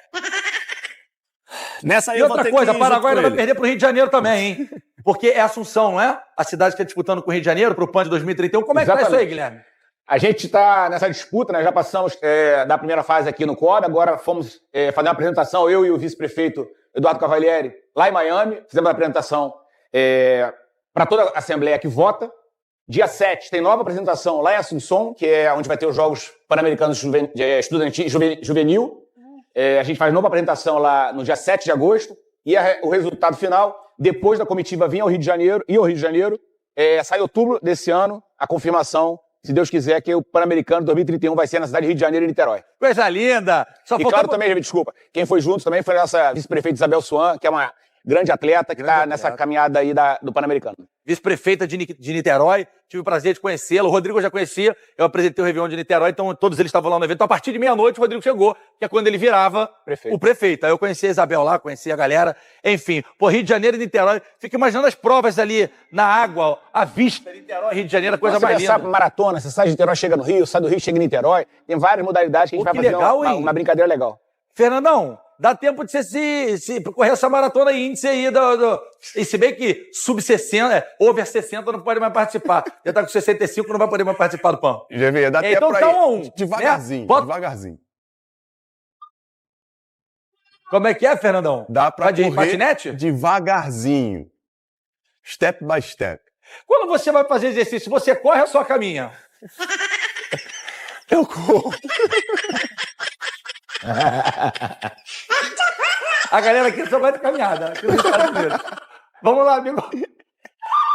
Speaker 16: Nessa aí
Speaker 14: e outra coisa, o Paraguai
Speaker 16: vai
Speaker 14: perder pro Rio de Janeiro também, hein? Porque é Assunção, não é? A cidade que está disputando com o Rio de Janeiro pro PAN de 2031. Como é que tá isso aí, Guilherme?
Speaker 17: A gente está nessa disputa, né? Já passamos da primeira fase aqui no COB, agora fomos fazer uma apresentação, eu e o vice-prefeito Eduardo Cavalieri, lá em Miami. Fizemos uma apresentação para toda a Assembleia que vota. Dia 7 tem nova apresentação lá em Assunção, que é onde vai ter os Jogos Pan-Americanos Juvenil. A gente faz nova apresentação lá no dia 7 de agosto. E o resultado final, depois da comitiva vir ao Rio de Janeiro, sai em outubro desse ano, a confirmação, se Deus quiser, que o Pan-Americano 2031 vai ser na cidade de Rio de Janeiro e Niterói.
Speaker 14: Coisa linda!
Speaker 17: E claro também, desculpa, quem foi junto também foi a nossa vice-prefeita Isabel Swan, que é uma grande atleta que está nessa caminhada aí do Pan-Americano.
Speaker 14: Vice-prefeita de Niterói, tive o prazer de conhecê-la. O Rodrigo eu já conhecia, eu apresentei o Réveillon de Niterói, então todos eles estavam lá no evento. Então, a partir de meia-noite o Rodrigo chegou, que é quando ele virava o prefeito. Aí eu conheci a Isabel lá, conheci a galera, enfim. Pô, Rio de Janeiro e Niterói, fico imaginando as provas ali na água, à vista, Niterói, Rio de Janeiro, a coisa mais linda.
Speaker 17: Você sai maratona, você sai de Niterói, chega no Rio, sai do Rio, chega em Niterói, tem várias modalidades que a gente vai fazer uma brincadeira legal.
Speaker 14: Fernandão, Dá tempo de você se correr essa maratona índice aí. E se bem que sub-60, over 60 não pode mais participar. Já tá com 65, não vai poder mais participar do PAN.
Speaker 15: GV, dá tempo
Speaker 14: Então
Speaker 15: pra
Speaker 14: tá
Speaker 15: ir
Speaker 14: 1-1.
Speaker 15: devagarzinho,
Speaker 14: Né?
Speaker 15: devagarzinho.
Speaker 14: Como é que é, Fernandão?
Speaker 15: Dá pra
Speaker 14: Vai de
Speaker 15: correr
Speaker 14: patinete?
Speaker 15: devagarzinho. Step by step.
Speaker 14: Quando você vai fazer exercício, você corre ou só caminha?
Speaker 15: Eu corro.
Speaker 14: A galera aqui só vai de caminhada. Aqui nos Estados Unidos. Vamos lá, Bigode.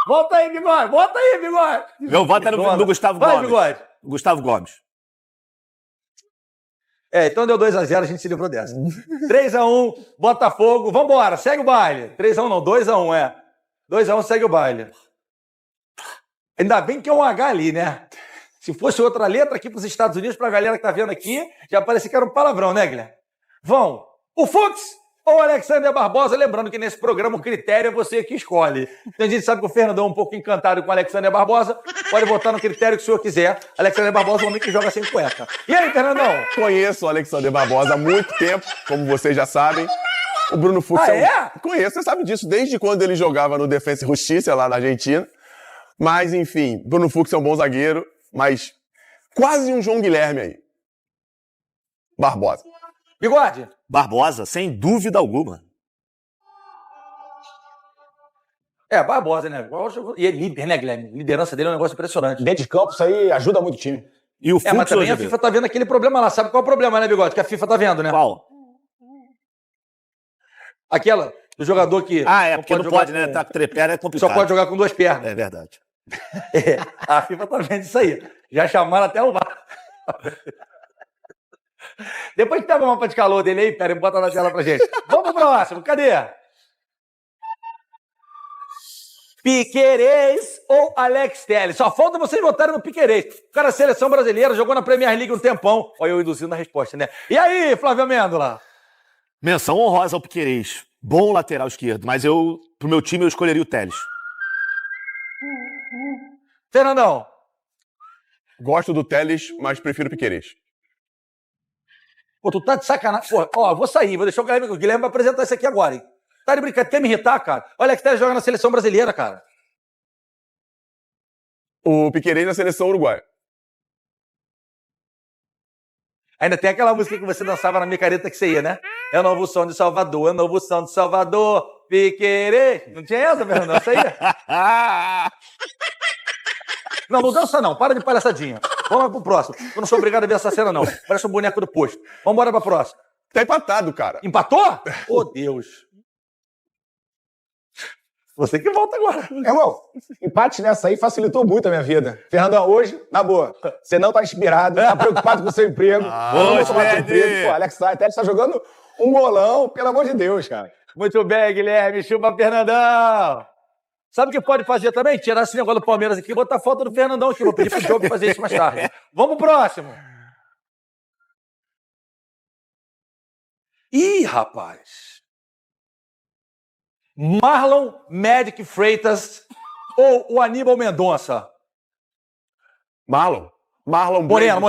Speaker 14: Volta aí, Bigode. Volta aí, Bigode.
Speaker 16: Meu voto é no Gustavo
Speaker 14: Vai,
Speaker 16: Gomes.
Speaker 14: Bigode.
Speaker 16: Gustavo Gomes.
Speaker 14: Então deu 2-0, a gente se livrou dessa. 3-1, Botafogo. Vambora, segue o baile. 3-1 não, 2-1, 2-1, segue o baile. Ainda bem que é um H ali, né? Se fosse outra letra aqui pros Estados Unidos, pra galera que tá vendo aqui, já parecia que era um palavrão, né, Guilherme? Vão o Fux ou o Alexander Barbosa? Lembrando que nesse programa o critério é você que escolhe. Então a gente sabe que o Fernandão é um pouco encantado com o Alexander Barbosa. Pode votar no critério que o senhor quiser. Alexander Barbosa é um homem que joga sem cueca. E aí, Fernandão?
Speaker 15: Conheço o Alexander Barbosa há muito tempo, como vocês já sabem. O Bruno Fux Conheço, você sabe disso, desde quando ele jogava no Defensa e Justiça, lá na Argentina. Mas, enfim, Bruno Fux é um bom zagueiro, mas quase um João Guilherme aí. Barbosa.
Speaker 14: Bigode?
Speaker 16: Barbosa, sem dúvida alguma.
Speaker 14: Barbosa, né? E é líder, né, Guilherme? A liderança dele é um negócio impressionante.
Speaker 17: Dentro de campo, isso aí ajuda muito o time.
Speaker 16: E o Fux
Speaker 14: mas também a FIFA tá vendo aquele problema lá. Sabe qual é o problema, né, Bigode? Que a FIFA tá vendo, né?
Speaker 16: Qual?
Speaker 14: Aquela do jogador que...
Speaker 16: porque não pode, né? Tá com trepé, é complicado.
Speaker 14: Só pode jogar com 2 pernas.
Speaker 16: É verdade.
Speaker 14: A FIFA tá vendo isso aí. Já chamaram até o VAR. Depois pega o mapa de calor dele aí, pera, bota na tela pra gente. Vamos pro próximo, cadê? Piquerez ou Alex Telles? Só falta vocês votarem no Piquerez. O cara é seleção brasileira, jogou na Premier League um tempão. Olha eu induzindo a resposta, né? E aí, Flávio Amêndola?
Speaker 16: Menção honrosa ao Piquerez. Bom lateral esquerdo, mas pro meu time, eu escolheria o Telles.
Speaker 14: Fernandão?
Speaker 15: Gosto do Telles, mas prefiro o Piquerez.
Speaker 14: Pô, tu tá de sacanagem. Pô, ó, vou sair, vou deixar o Guilherme vai apresentar isso aqui agora, hein? Tá de brincadeira, quer me irritar, cara? Olha que tá jogando na seleção brasileira, cara.
Speaker 15: O Piquerez na seleção uruguaia.
Speaker 14: Ainda tem aquela música que você dançava na micareta que você ia, né? É o novo som de Salvador, é o novo som de Salvador, Piquerez. Não tinha essa, Fernandão? Isso aí? Não dança não, para de palhaçadinha. Vamos pro próximo. Eu não sou obrigado a ver essa cena, não. Parece um boneco do posto. Vamos embora pra próxima.
Speaker 15: Tá empatado, cara.
Speaker 14: Empatou? Oh, Deus. Você que volta agora.
Speaker 17: Irmão, empate nessa aí facilitou muito a minha vida. Fernandão, hoje, na boa, você não tá inspirado, tá preocupado com o seu emprego. Pô, Alex Telles tá jogando um golão, pelo amor de Deus, cara.
Speaker 14: Muito bem, Guilherme. Chupa, Fernandão. Sabe o que pode fazer também? Tirar esse negócio do Palmeiras aqui e botar a foto do Fernandão aqui. Vou pedir pro jogo fazer isso mais tarde. Vamos pro próximo. Ih, rapaz. Marlon Magic Freitas ou o Aníbal Mendonça?
Speaker 15: Marlon
Speaker 14: Moreno.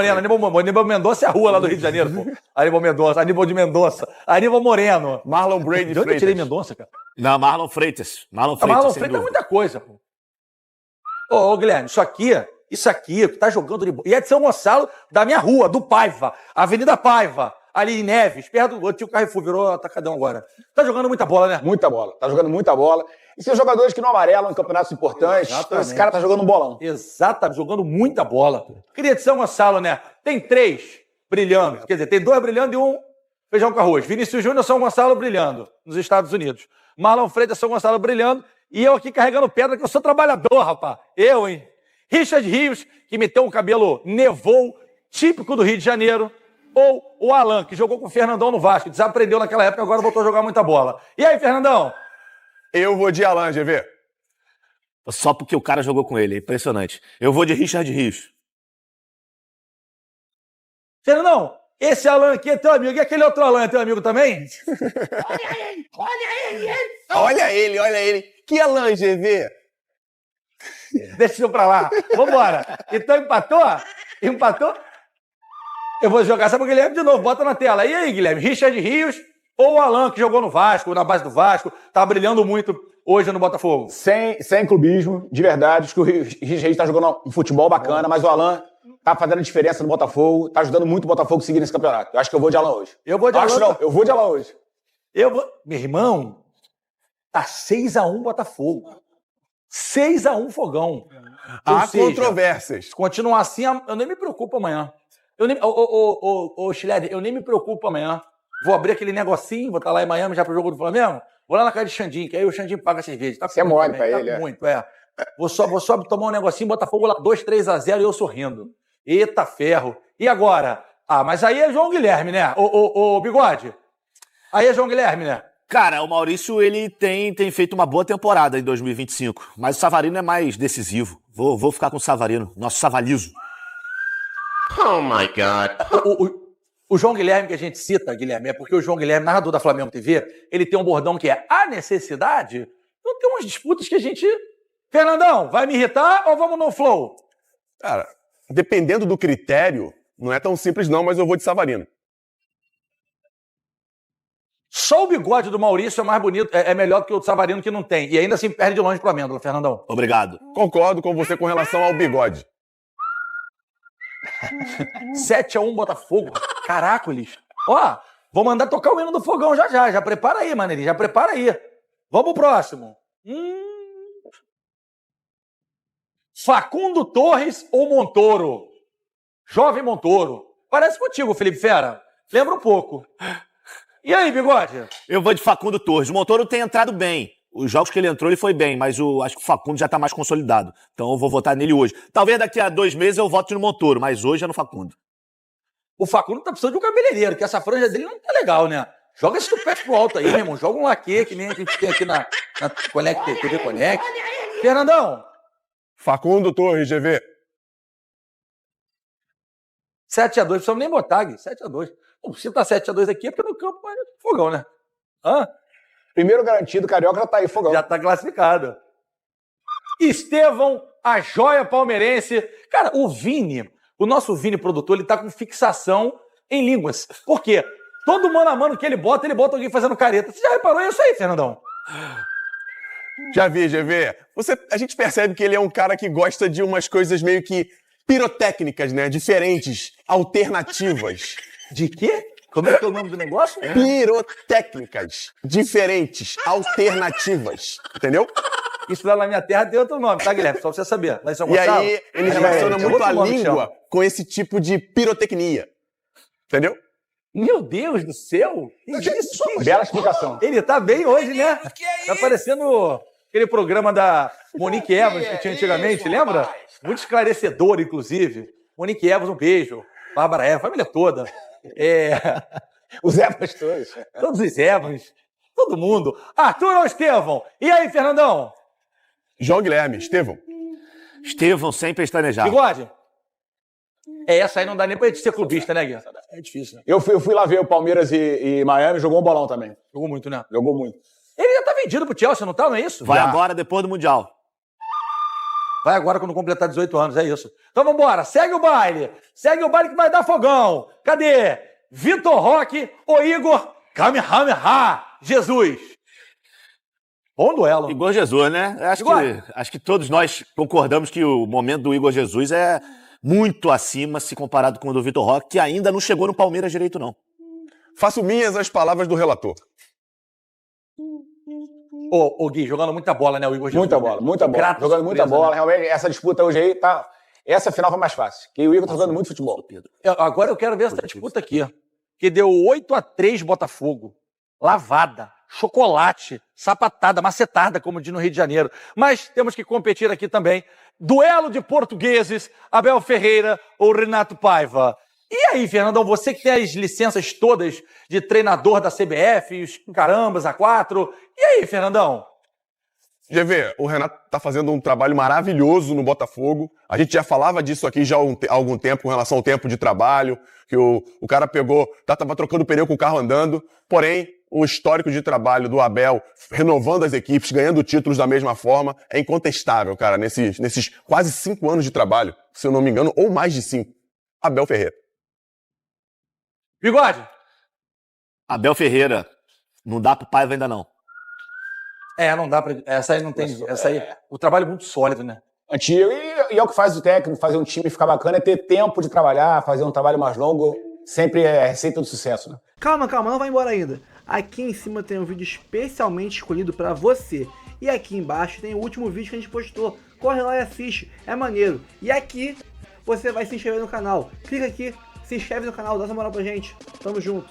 Speaker 14: Aníbal Mendonça é a rua lá do Rio de Janeiro, pô. Aníbal de Mendonça. Aníbal Moreno.
Speaker 15: Marlon Brady
Speaker 14: Freitas. Eu tirei Mendonça, cara.
Speaker 16: Não, Marlon Freitas. Marlon
Speaker 14: Freitas é muita coisa, pô. Ô, Guilherme, isso aqui, o que tá jogando de bola. E é de São Gonçalo, da minha rua, do Paiva. Avenida Paiva. Ali em Neves, perto do antigo Carrefour, virou atacadão agora. Tá jogando muita bola, né?
Speaker 17: Muita bola. Tá jogando muita bola. E são jogadores que não amarelam em campeonatos importantes. Então esse cara tá jogando um bolão.
Speaker 14: Exatamente, jogando muita bola. Queria de São Gonçalo, né? Tem 3 brilhando. Quer dizer, tem 2 brilhando e 1 feijão com arroz. Vinícius Júnior, São Gonçalo brilhando, nos Estados Unidos. Marlon Freitas, São Gonçalo brilhando. E eu aqui carregando pedra, que eu sou trabalhador, rapaz. Eu, hein? Richard Rios, que meteu um cabelo nevou, típico do Rio de Janeiro. Ou o Alan, que jogou com o Fernandão no Vasco. Desaprendeu naquela época, agora voltou a jogar muita bola. E aí, Fernandão?
Speaker 15: Eu vou de Alan, GV.
Speaker 16: Só porque o cara jogou com ele, é impressionante. Eu vou de Richard Rios.
Speaker 14: Fernandão, esse Alan aqui é teu amigo. E aquele outro Alan é teu amigo também?
Speaker 15: Olha ele. Que Alan, GV?
Speaker 14: Deixa isso pra lá. Vambora. Então empatou? Eu vou jogar essa pro Guilherme de novo. Bota na tela. E aí, Guilherme? Richard Rios Ou o Alan, que jogou no Vasco, na base do Vasco, tá brilhando muito hoje no Botafogo?
Speaker 17: Sem clubismo, de verdade. Acho que o Reis tá jogando um futebol bacana, mas o Alan tá fazendo a diferença no Botafogo, tá ajudando muito o Botafogo a seguir nesse campeonato. Eu acho que eu vou de Alan hoje.
Speaker 14: Eu vou de Alan.
Speaker 17: Acho não, eu vou de Alan hoje.
Speaker 14: Meu irmão, tá 6-1 Botafogo. 6-1 Fogão.
Speaker 15: Há controvérsias.
Speaker 14: Continuar assim, eu nem me preocupo amanhã. Chileri, eu nem me preocupo amanhã. Vou abrir aquele negocinho, vou estar lá em Miami já pro jogo do Flamengo. Vou lá na casa de Xandinho, que aí o Xandinho paga a cerveja. Tá,
Speaker 17: você é mole pra ele,
Speaker 14: muito, Vou só tomar um negocinho, Botafogo lá 2-3-0 e eu sorrindo. Eita ferro. E agora? Mas aí é João Guilherme, né? Ô, Bigode. Aí é João Guilherme, né?
Speaker 16: Cara, o Maurício, ele tem feito uma boa temporada em 2025, mas o Savarino é mais decisivo. Vou ficar com o Savarino, nosso Savalizo.
Speaker 14: Oh, my God. O João Guilherme que a gente cita, Guilherme, é porque o João Guilherme, narrador da Flamengo TV, ele tem um bordão que é a necessidade. Não tem umas disputas que a gente... Fernandão, vai me irritar ou vamos no flow?
Speaker 15: Cara, dependendo do critério, não é tão simples não, mas eu vou de Savarino.
Speaker 14: Só o bigode do Maurício é mais bonito, é melhor do que o do Savarino, que não tem. E ainda assim perde de longe pro Amêndola, Fernandão.
Speaker 16: Obrigado.
Speaker 15: Concordo com você com relação ao bigode.
Speaker 14: 7-1 Botafogo. Caracoles. Ó, vou mandar tocar o hino do Fogão já. Já prepara aí, maneirinho. Já prepara aí. Vamos pro próximo. Facundo Torres ou Montoro? Jovem Montoro. Parece contigo, Felipe Fera. Lembra um pouco. E aí, bigode?
Speaker 16: Eu vou de Facundo Torres. O Montoro tem entrado bem. Os jogos que ele entrou, ele foi bem, mas acho que o Facundo já tá mais consolidado. Então eu vou votar nele hoje. Talvez daqui a 2 meses eu vote no Montoro, mas hoje é no Facundo.
Speaker 14: O Facundo tá precisando de um cabeleireiro, que essa franja dele não tá legal, né? Joga esse tupete pro alto aí, meu irmão. Joga um laque, que nem a gente tem aqui na TV Connect. Fernandão.
Speaker 15: Facundo Torres, GV.
Speaker 14: 7-2, não precisamos nem botar, Gui. 7-2. Se tá 7-2 aqui é porque no campo é Fogão, né?
Speaker 17: Primeiro garantido, Carioca já tá aí, Fogão.
Speaker 14: Já tá classificado. Estevão, a joia palmeirense. Cara, o Vini, o nosso Vini produtor, ele tá com fixação em línguas. Por quê? Todo mano a mano que ele bota alguém fazendo careta. Você já reparou isso aí, Fernandão?
Speaker 15: Já vi, GV. A gente percebe que ele é um cara que gosta de umas coisas meio que pirotécnicas, né? Diferentes, alternativas.
Speaker 14: De quê? Como é que é o nome do negócio?
Speaker 15: Pirotécnicas. Diferentes, alternativas. Entendeu?
Speaker 14: Isso lá na minha terra tem outro nome, tá, Guilherme? Só pra você saber. Lá em São
Speaker 15: E
Speaker 14: Gonçalo,
Speaker 15: aí, ele relaciona muito a língua com esse tipo de pirotecnia. Entendeu?
Speaker 14: Meu Deus do céu! Isso,
Speaker 17: bela explicação.
Speaker 14: Ele tá bem hoje, né? Tá parecendo aquele programa da Monique Evans que tinha antigamente, lembra? Muito esclarecedor, inclusive. Monique Evans, um beijo. Bárbara Evans, a família toda.
Speaker 17: Os Evans todos.
Speaker 14: Todos os Evans. Todo mundo. Arthur ou Estevão? E aí, Fernandão?
Speaker 15: João Guilherme, Estevão.
Speaker 16: Estevão, sem pestanejar.
Speaker 14: Bigode? Essa aí não dá nem pra gente ser clubista, né, Guilherme? É difícil, né?
Speaker 17: Eu fui lá ver o Palmeiras e Miami, jogou um bolão também.
Speaker 14: Jogou muito, né?
Speaker 17: Jogou muito.
Speaker 14: Ele já tá vendido pro Chelsea, não tá? Não é isso?
Speaker 16: Vai agora, depois do Mundial.
Speaker 14: Vai agora quando completar 18 anos, é isso. Então vambora, segue o baile. Segue o baile que vai dar fogão. Cadê? Vitor Roque ou Igor Kamehameha Jesus? Bom duelo.
Speaker 16: Igor Jesus, né? Acho que todos nós concordamos que o momento do Igor Jesus é muito acima se comparado com o do Vitor Roque, que ainda não chegou no Palmeiras direito, não.
Speaker 15: Faço minhas as palavras do relator.
Speaker 14: Ô, Gui, jogando muita bola, né, o Igor Jesus?
Speaker 17: Muita bola. Jogando muita bola. Né? Realmente, essa disputa hoje aí tá... Essa final foi mais fácil. Que o Igor tá jogando muito futebol.
Speaker 14: Agora eu quero ver essa disputa aqui. Que deu 8-3 Botafogo. Lavada, chocolate, sapatada, macetada, como diz no Rio de Janeiro. Mas temos que competir aqui também. Duelo de portugueses, Abel Ferreira ou Renato Paiva. E aí, Fernandão, você que tem as licenças todas de treinador da CBF, os carambas, A4. E aí, Fernandão?
Speaker 15: GV, o Renato tá fazendo um trabalho maravilhoso no Botafogo. A gente já falava disso aqui já há algum tempo, com relação ao tempo de trabalho, que o cara pegou, tava trocando pneu com o carro andando, porém, o histórico de trabalho do Abel, renovando as equipes, ganhando títulos da mesma forma, é incontestável, cara, nesses quase 5 anos de trabalho, se eu não me engano, ou mais de 5. Abel Ferreira.
Speaker 14: Bigode.
Speaker 16: Abel Ferreira. Não dá pro Paiva ainda não.
Speaker 14: Não dá pra. Essa aí não tem. Essa aí. O trabalho é muito sólido, né?
Speaker 17: Antigo. E é o que faz o técnico, fazer um time ficar bacana, é ter tempo de trabalhar, fazer um trabalho mais longo. Sempre é a receita do sucesso, né?
Speaker 1: Calma, não vai embora ainda. Aqui em cima tem um vídeo especialmente escolhido pra você. E aqui embaixo tem o último vídeo que a gente postou. Corre lá e assiste, é maneiro. E aqui você vai se inscrever no canal. Clica aqui, se inscreve no canal, dá essa moral pra gente. Tamo junto.